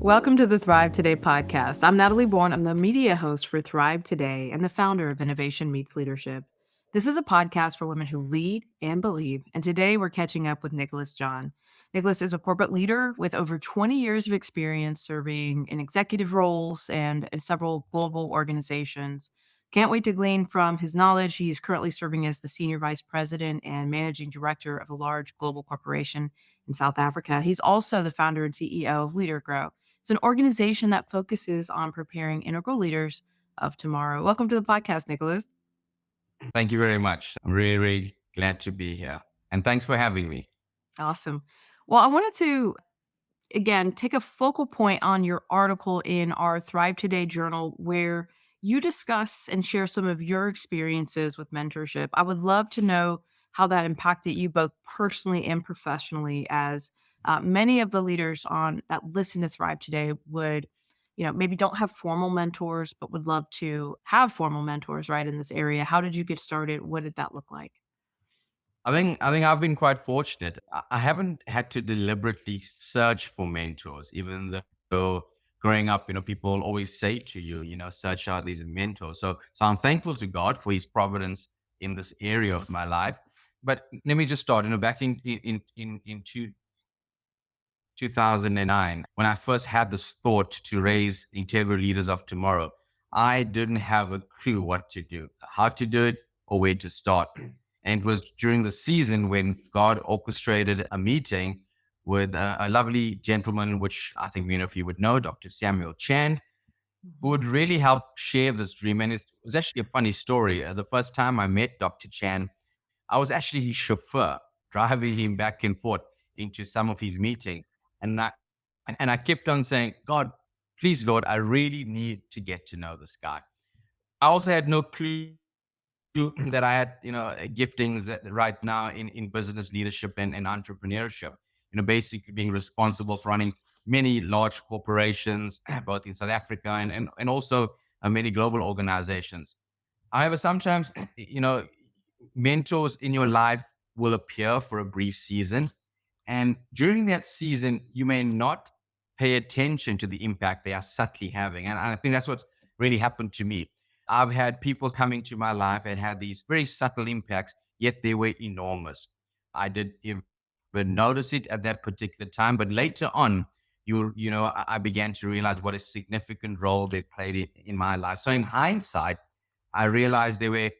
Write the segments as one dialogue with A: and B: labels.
A: Welcome to the Thrive Today podcast. I'm Natalie Born. I'm the media host for Thrive Today and the founder of Innovation Meets Leadership. This is a podcast for women who lead and believe. And today we're catching up with Nicholas John. Nicholas is a corporate leader with over 20 years of experience serving in executive roles and in several global organizations. Can't wait to glean from his knowledge. He's currently serving as the senior vice president and managing director of a large global corporation in South Africa. He's also the founder and CEO of LeaderGrow. It's an organization that focuses on preparing integral leaders of tomorrow. Welcome to the podcast, Nicholas.
B: Thank you very much. I'm really glad to be here. And thanks for having me.
A: Awesome. Well, I wanted to, again, take a focal point on your article in our Thrive Today journal where you discuss and share some of your experiences with mentorship. I would love to know how that impacted you both personally and professionally, as many of the leaders on that listen to Thrive Today would, maybe don't have formal mentors, but would love to have formal mentors, right, in this area. How did you get started? What did that look like?
B: I think I've been quite fortunate. I haven't had to deliberately search for mentors, even though growing up, people always say to you, search out these mentors. So I'm thankful to God for his providence in this area of my life. But let me just start, back in 2009, when I first had this thought to raise integral leaders of tomorrow, I didn't have a clue what to do, how to do it, or where to start. And it was during the season when God orchestrated a meeting with a lovely gentleman, which I think many of you would know, Dr. Samuel Chan, who would really help share this dream. And it was actually a funny story. The first time I met Dr. Chan, I was actually his chauffeur, driving him back and forth into some of his meetings. And I kept on saying, God, please, Lord, I really need to get to know this guy. I also had no clue that I had, giftings that right now in business leadership and entrepreneurship, basically being responsible for running many large corporations, both in South Africa and also many global organizations. However, sometimes, mentors in your life will appear for a brief season. And during that season, you may not pay attention to the impact they are subtly having. And I think that's what's really happened to me. I've had people coming to my life and had these very subtle impacts, yet they were enormous. I did even notice it at that particular time, but later on, I began to realize what a significant role they played in my life. So in hindsight, I realized there were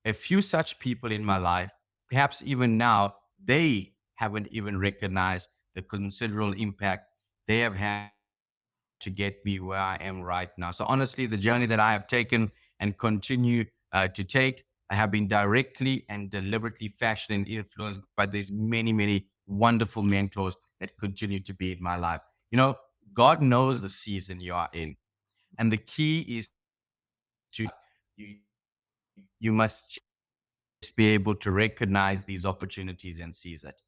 B: a few such people in my life. Perhaps even now, they haven't even recognized the considerable impact they have had to get me where I am right now. So honestly, the journey that I have taken and continue to take, I have been directly and deliberately fashioned and influenced by these many, many wonderful mentors that continue to be in my life. You know, God knows the season you are in. And the key is to you, you must just be able to recognize these opportunities and seize it.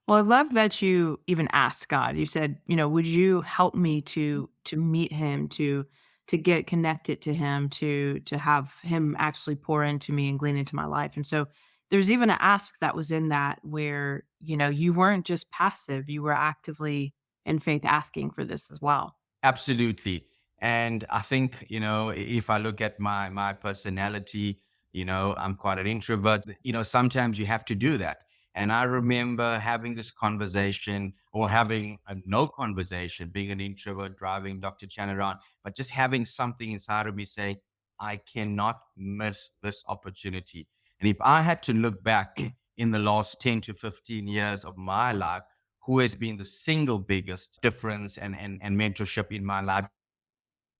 A: Well, I love that you even asked God. You said, would you help me to meet him, to get connected to him, to have him actually pour into me and glean into my life. And so there's even an ask that was in that where, you weren't just passive, you were actively in faith asking for this as well.
B: Absolutely. And I think, if I look at my personality, I'm quite an introvert. Sometimes you have to do that. And I remember having this conversation or having a no conversation, being an introvert, driving Dr. Chan around, but just having something inside of me say, I cannot miss this opportunity. And if I had to look back in the last 10 to 15 years of my life, who has been the single biggest difference and mentorship in my life,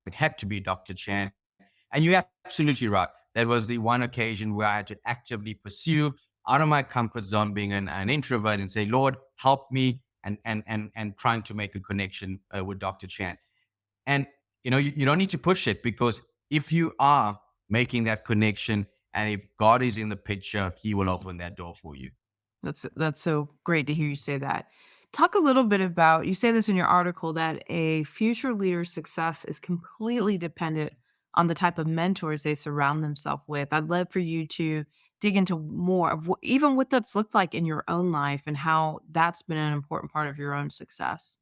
B: it had to be Dr. Chan. And you're absolutely right. That was the one occasion where I had to actively pursue out of my comfort zone, being an introvert, and say, Lord, help me, and trying to make a connection with Dr. Chan. And you don't need to push it, because if you are making that connection and if God is in the picture, he will open that door for you.
A: That's so great to hear you say that. Talk a little bit about, you say this in your article, that a future leader's success is completely dependent on the type of mentors they surround themselves with. I'd love for you to dig into more of even what that's looked like in your own life and how that's been an important part of your own success.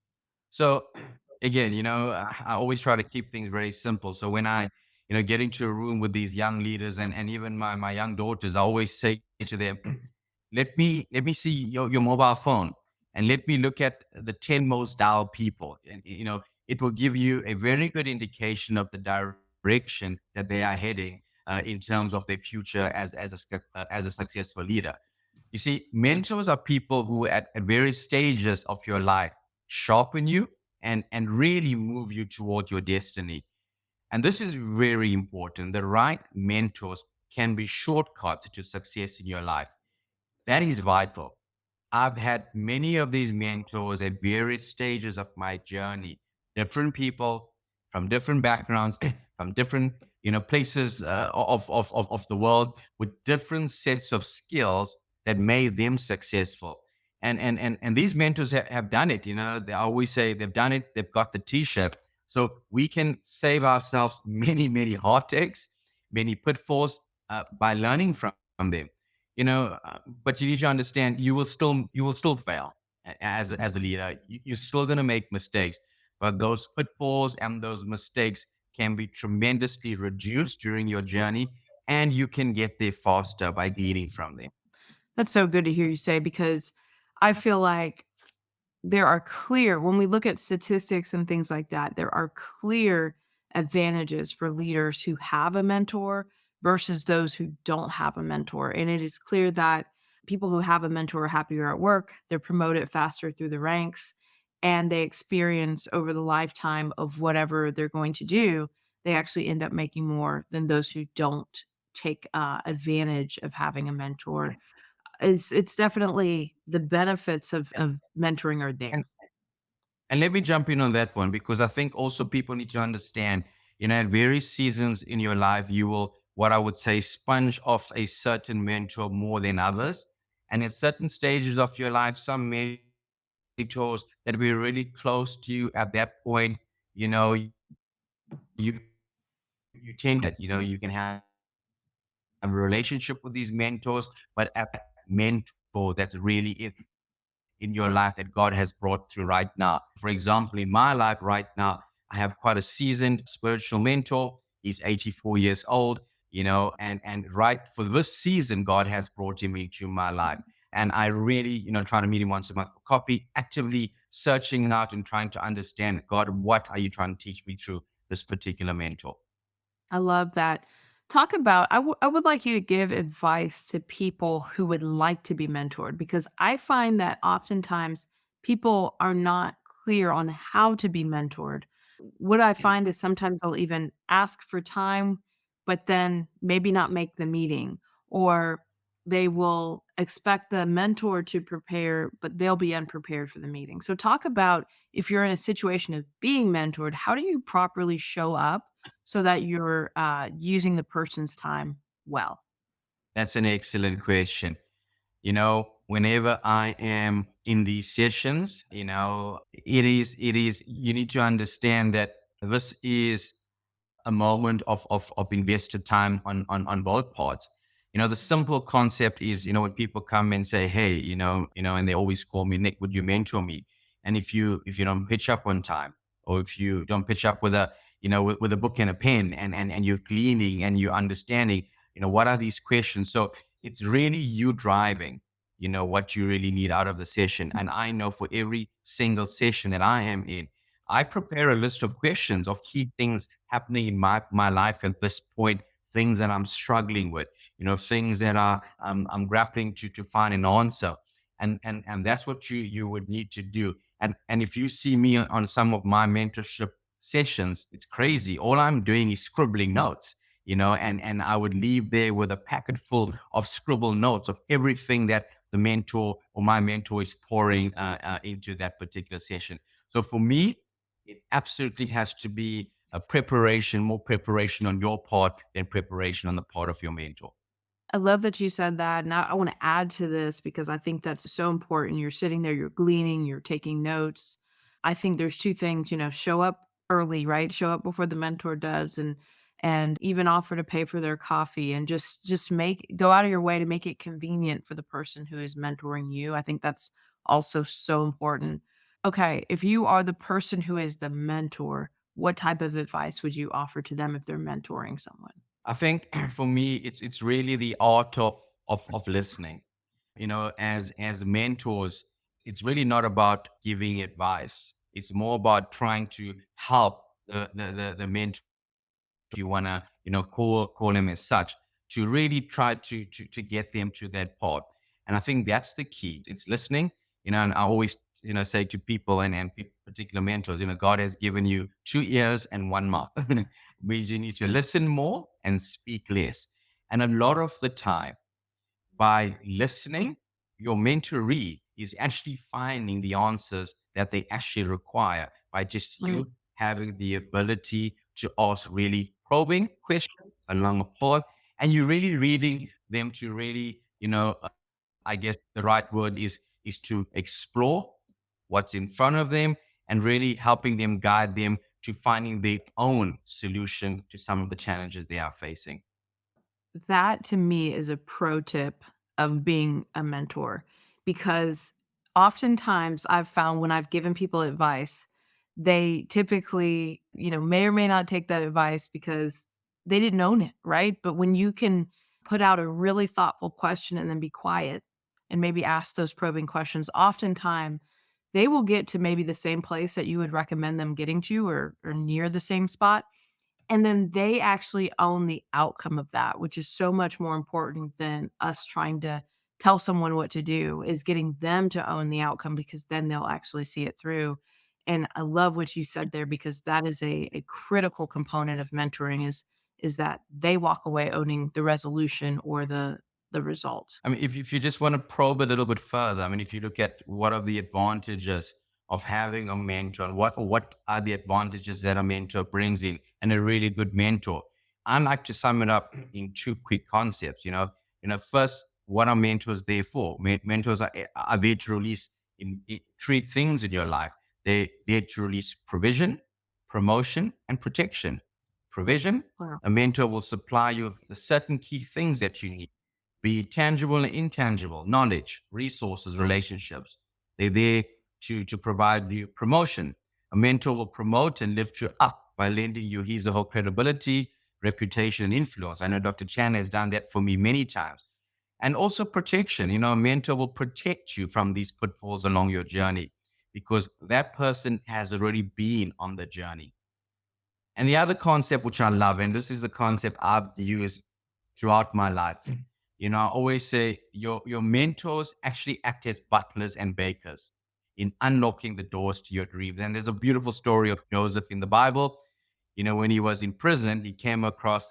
B: So again, I always try to keep things very simple. So when I, get into a room with these young leaders and even my young daughters, I always say to them, let me see your mobile phone and let me look at the 10 most dialed people. And, it will give you a very good indication of the direction that they are heading in terms of their future as a successful leader. You see, mentors are people who at various stages of your life sharpen you and really move you toward your destiny. And this is very important. The right mentors can be shortcuts to success in your life. That is vital. I've had many of these mentors at various stages of my journey, different people from different backgrounds, from different places of the world with different sets of skills that made them successful. And these mentors have done it. They always say they've done it. They've got the T-shirt, so we can save ourselves many heartaches, many pitfalls by learning from them. But you need to understand you will still fail as a leader. You're still going to make mistakes, but those pitfalls and those mistakes can be tremendously reduced during your journey, and you can get there faster by gleaning from them.
A: That's so good to hear you say because I feel like there are clear when we look at statistics and things like that, there are clear advantages for leaders who have a mentor versus those who don't have a mentor. And it is clear that people who have a mentor are happier at work, they're promoted faster through the ranks, and they experience over the lifetime of whatever they're going to do, they actually end up making more than those who don't take advantage of having a mentor. It's definitely the benefits of mentoring are there.
B: And and let me jump in on that one because I think also people need to understand, at various seasons in your life, you will, what I would say, sponge off a certain mentor more than others. And at certain stages of your life, some mentors that were really close to you at that point, you you tend that, you can have a relationship with these mentors, but at that mentor that's really it in your life that God has brought through right now. For example, in my life right now, I have quite a seasoned spiritual mentor. He's 84 years old, and right for this season, God has brought him into my life. And I really, trying to meet him once a month for coffee, actively searching out and trying to understand, God, what are you trying to teach me through this particular mentor?
A: I love that. Talk about I would like you to give advice to people who would like to be mentored because I find that oftentimes people are not clear on how to be mentored. What I find is sometimes they'll even ask for time, but then maybe not make the meeting, or they will expect the mentor to prepare, but they'll be unprepared for the meeting. So talk about if you're in a situation of being mentored, how do you properly show up so that you're, using the person's time well?
B: That's an excellent question. Whenever I am in these sessions, you need to understand that this is a moment of invested time on both parts. The simple concept is, when people come and say, hey, and they always call me, Nick, would you mentor me? And if you don't pitch up on time, or if you don't pitch up with with a book and a pen and you're cleaning and you're understanding, what are these questions? So it's really you driving, what you really need out of the session. And I know for every single session that I am in, I prepare a list of questions of key things happening in my life at this point, things that I'm struggling with, things that I'm grappling to find an answer. And that's what you would need to do. And if you see me on some of my mentorship sessions, it's crazy. All I'm doing is scribbling notes, and I would leave there with a packet full of scribble notes of everything that the mentor or my mentor is pouring into that particular session. So for me, it absolutely has to be a preparation, more preparation on your part than preparation on the part of your mentor.
A: I love that you said that, and I wanna add to this because I think that's so important. You're sitting there, you're gleaning, you're taking notes. I think there's 2 things, show up early, right? Show up before the mentor does and even offer to pay for their coffee and just make go out of your way to make it convenient for the person who is mentoring you. I think that's also so important. Okay, if you are the person who is the mentor, what type of advice would you offer to them if they're mentoring someone?
B: I think for me, it's really the art of listening. As mentors, it's really not about giving advice. It's more about trying to help the mentor, if you want to, call him as such, to really try to get them to that part. And I think that's the key. It's listening. And I always, say to people and particular mentors, God has given you 2 ears and one mouth, means you need to listen more and speak less. And a lot of the time, by listening, your mentoree is actually finding the answers that they actually require by just
A: Right.
B: you having the ability to ask really probing questions along a path, and you're really reading them to really, I guess the right word is to explore what's in front of them and really helping them guide them to finding their own solution to some of the challenges they are facing.
A: That to me is a pro tip of being a mentor because oftentimes I've found when I've given people advice, they typically, may or may not take that advice because they didn't own it, right? But when you can put out a really thoughtful question and then be quiet and maybe ask those probing questions, oftentimes they will get to maybe the same place that you would recommend them getting to or near the same spot and then they actually own the outcome of that, which is so much more important than us trying to tell someone what to do, is getting them to own the outcome because then they'll actually see it through. And I love what you said there because that is a critical component of mentoring is that they walk away owning the resolution or the result.
B: I mean, if you just want to probe a little bit further, I mean, if you look at what are the advantages of having a mentor, and what are the advantages that a mentor brings in, and a really good mentor, I like to sum it up in two quick concepts. First, what are mentors there for? Mentors are there to release in three things in your life. They're there to release provision, promotion, and protection. Provision,
A: Wow.
B: a mentor will supply you the certain key things that you need, be it tangible and intangible, knowledge, resources, relationships. They're there to provide you promotion. A mentor will promote and lift you up by lending you his or her credibility, reputation, and influence. I know Dr. Chan has done that for me many times. And also protection. A mentor will protect you from these pitfalls along your journey because that person has already been on the journey. And the other concept, which I love, and this is a concept I've used throughout my life, I always say your mentors actually act as butlers and bakers in unlocking the doors to your dreams. And there's a beautiful story of Joseph in the Bible. When he was in prison, he came across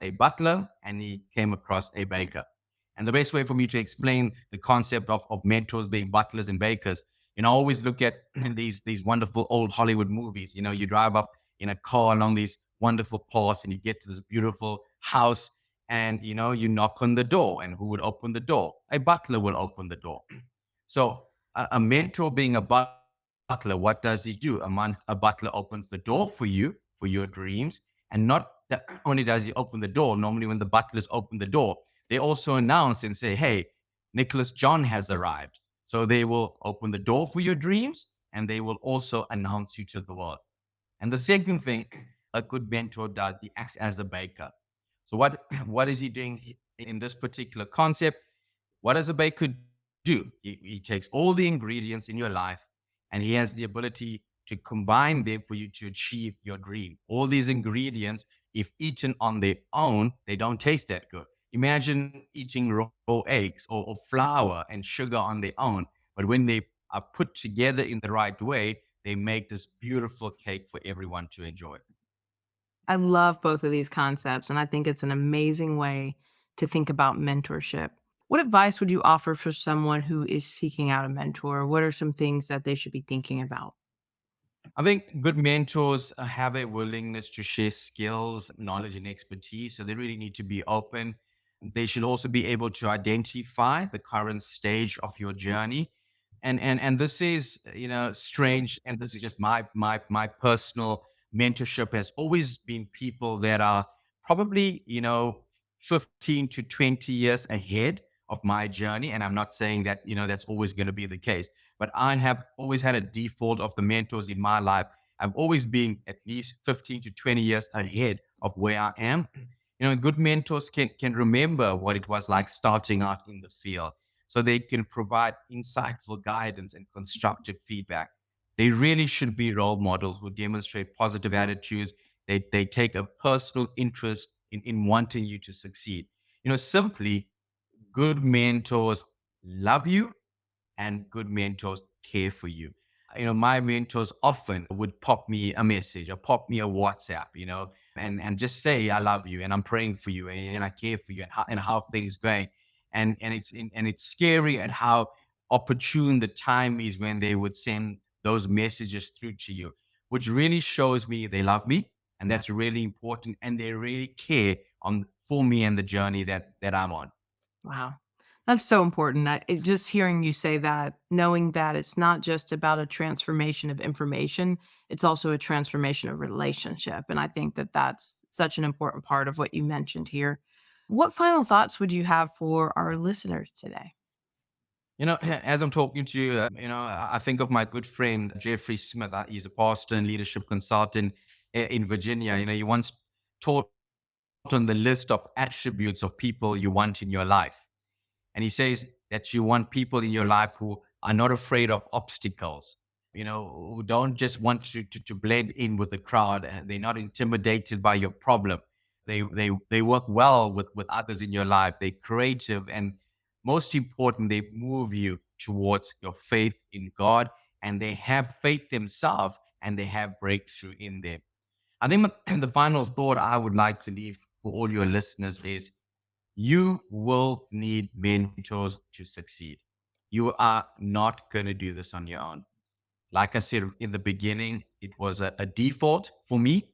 B: a butler and he came across a baker. And the best way for me to explain the concept of mentors being butlers and bakers, I always look at these wonderful old Hollywood movies. You drive up in a car along these wonderful paths and you get to this beautiful house and you knock on the door, and who would open the door? A butler will open the door. So a mentor being a butler, what does he do? A butler opens the door for you, for your dreams. And not that only does he open the door, normally when the butlers open the door, they also announce and say, hey, Nicholas John has arrived. So they will open the door for your dreams and they will also announce you to the world. And the second thing a good mentor does, he acts as a baker. So what is he doing in this particular concept? What does a baker do? He takes all the ingredients in your life and he has the ability to combine them for you to achieve your dream. All these ingredients, if eaten on their own, they don't taste that good. Imagine eating raw eggs or flour and sugar on their own. But when they are put together in the right way, they make this beautiful cake for everyone to enjoy.
A: I love both of these concepts, and I think it's an amazing way to think about mentorship. What advice would you offer for someone who is seeking out a mentor? What are some things that they should be thinking about?
B: I think good mentors have a willingness to share skills, knowledge, and expertise. So they really need to be open. They should also be able to identify the current stage of your journey. And this is, strange. And this is just my personal mentorship has always been people that are probably, 15 to 20 years ahead of my journey. And I'm not saying that, that's always going to be the case, but I have always had a default of the mentors in my life. I've always been at least 15 to 20 years ahead of where I am. Good mentors can remember what it was like starting out in the field. So they can provide insightful guidance and constructive feedback. They really should be role models who demonstrate positive attitudes. They take a personal interest in wanting you to succeed. Simply, good mentors love you and good mentors care for you. My mentors often would pop me a message or pop me a WhatsApp, and just say, I love you and I'm praying for you and I care for you and how things going. And it's scary at how opportune the time is when they would send those messages through to you, which really shows me they love me. And that's really important. And they really care for me and the journey that I'm on.
A: Wow. That's so important. Just hearing you say that, knowing that it's not just about a transformation of information, it's also a transformation of relationship. And I think that that's such an important part of what you mentioned here. What final thoughts would you have for our listeners today?
B: As I'm talking to you, I think of my good friend, Jeffrey Smith. He's a pastor and leadership consultant in Virginia. He once taught on the list of attributes of people you want in your life. And he says that you want people in your life who are not afraid of obstacles, who don't just want to blend in with the crowd, and they're not intimidated by your problem. They work well with others in your life. They're creative, and most important, they move you towards your faith in God, and they have faith themselves, and they have breakthrough in them. I think the final thought I would like to leave for all your listeners is you will need mentors to succeed. You are not going to do this on your own. Like I said in the beginning, it was a default for me.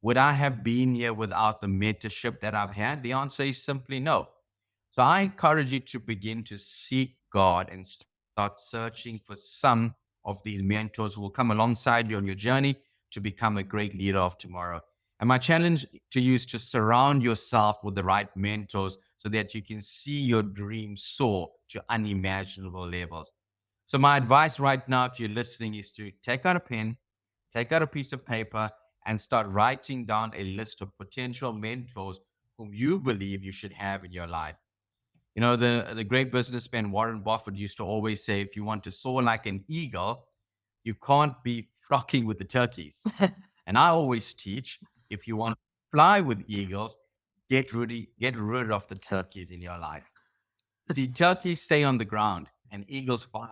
B: Would I have been here without the mentorship that I've had? The answer is simply no. So I encourage you to begin to seek God and start searching for some of these mentors who will come alongside you on your journey to become a great leader of tomorrow. And my challenge to you is to surround yourself with the right mentors so that you can see your dreams soar to unimaginable levels. So my advice right now, if you're listening, is to take out a pen, take out a piece of paper, and start writing down a list of potential mentors whom you believe you should have in your life. The great businessman Warren Buffett used to always say, if you want to soar like an eagle, you can't be flocking with the turkeys. And I always teach, if you want to fly with eagles, get rid of the turkeys in your life. The turkeys stay on the ground and eagles fly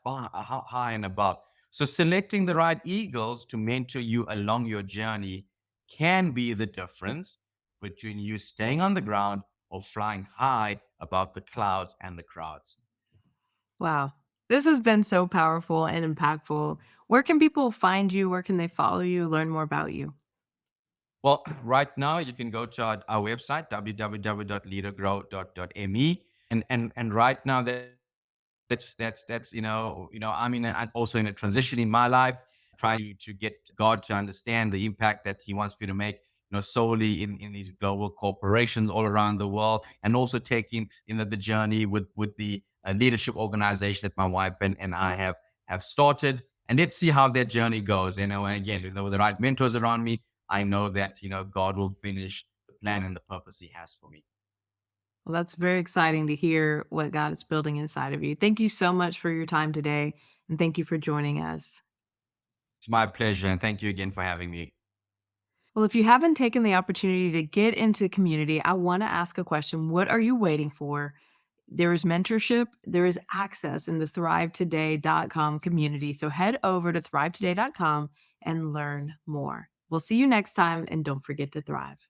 B: far high and above. So selecting the right eagles to mentor you along your journey can be the difference between you staying on the ground or flying high above the clouds and the crowds.
A: Wow. This has been so powerful and impactful. Where can people find you? Where can they follow you, learn more about you?
B: Well, right now you can go to our website, www.leadergrow.me. And right now that's I'm also in a transition in my life, trying to get God to understand the impact that He wants me to make, solely in these global corporations all around the world, and also taking the journey with the leadership organization that my wife and I have started. And let's see how that journey goes. And again, with the right mentors around me, I know that God will finish the plan and the purpose He has for me.
A: Well, that's very exciting to hear what God is building inside of you. Thank you so much for your time today. And thank you for joining us.
B: It's my pleasure, and thank you again for having me.
A: Well, if you haven't taken the opportunity to get into the community, I want to ask a question. What are you waiting for? There is mentorship, there is access in the thrivetoday.com community. So head over to thrivetoday.com and learn more. We'll see you next time, and don't forget to thrive.